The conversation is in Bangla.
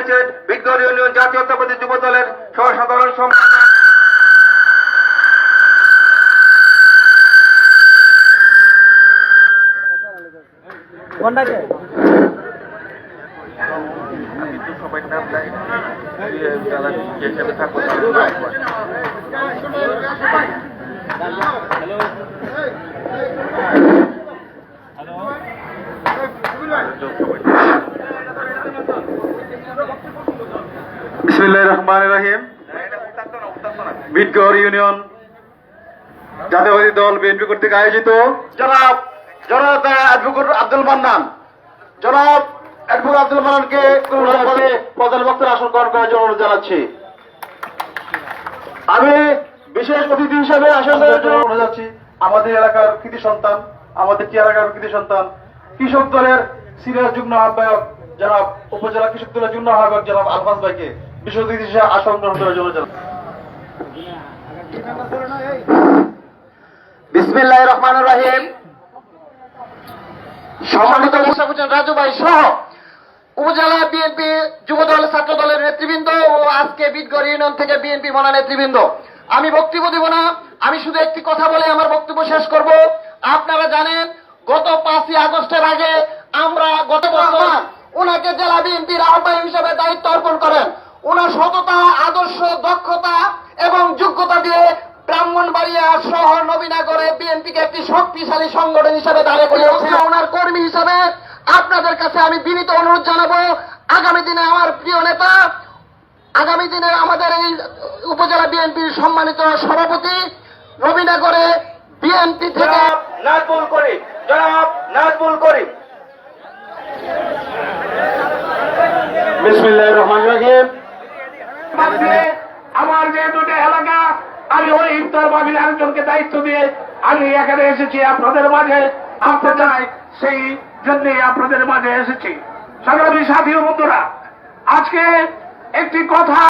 হয়েছে বিদ্রোহ ইউনিয়ন জাতীয়তাবাদী যুব দলের সহসাধারণ সম্পাদক সবাই নাম নাই যারা হিসেবে থাকবো বিসমিল্লাহির রহমানির রহিম। বিটগড় ইউনিয়ন জাতীয়তাবাদী দল বিএনপি কর্তৃক আয়োজিত জনাব অ্যাডভোকেট আব্দুল মান্নান আব্দুল মান্নানকে প্রধান বক্তার আসন গ্রহণ করার জন্য অনুরোধ জানাচ্ছি। আমি বিশেষ অতিথি হিসেবে আসন গ্রহণ জন্য অনুরোধ জানাচ্ছি আমাদের এলাকার কৃতি সন্তান, কৃষক দলের সিনিয়র যুগ্ম আহ্বায়ক জনাব উপজেলা কৃষক দলের যুগ্ম আহ্বায়ক জনাব আলফাজ ভাইকে বিশেষ অতিথি হিসেবে আসন গ্রহণ করার জন্য জানাচ্ছি। বিসমিল্লাহির রহমানির রহিম। সম্মানিত মুস্তাফা রাজু ভাই সহ উপজেলা বিএনপি যুবদল ছাত্র দলের নেতৃবৃন্দ ও আজকে বিটগড় ইউনিয়ন থেকে বিএনপি মনা নেতৃবৃন্দ, আমি বক্তব্য দেব না, আমি শুধু একটি কথা বলে আমার বক্তব্য শেষ করব। আপনারা জানেন গত 5ই আগস্টের আগে আমরা গত বছর ওনাকে জেলা বিএনপির আহ্বায়ক হিসেবে দায়িত্ব অর্পণ করেন। ওনার সততা, আদর্শ, দক্ষতা এবং যোগ্যতা দিয়ে ব্রাহ্মণবাড়িয়া সহ নবীনগরে বিএনপিকে একটি শক্তিশালী সংগঠন হিসেবে দাঁড়িয়ে করিয়েছে। ওনার কর্মী হিসেবে আপনাদের কাছে আমি বিনীত অনুরোধ জানাবো, আগামী দিনে আমার প্রিয় নেতা, আগামী দিনে আমাদের এই উপজেলা বিএনপির সম্মানিত সভাপতি নবীনগরে বিএনপি থেকে নাজমুল করিম। বিসমিল্লাহির রহমানির রহিম। আমার যে দুটো এলাকা, আমি ওই ইফতার মাহফিল আয়োজনকে দায়িত্ব দিয়ে আমি এখানে এসেছি আপনাদের মাঝে আসতে চাই, সেই জন্যই আপনাদের মাঝে এসেছি। সংগ্রামী সাথী ও বন্ধুরা, আজকে একটি কথা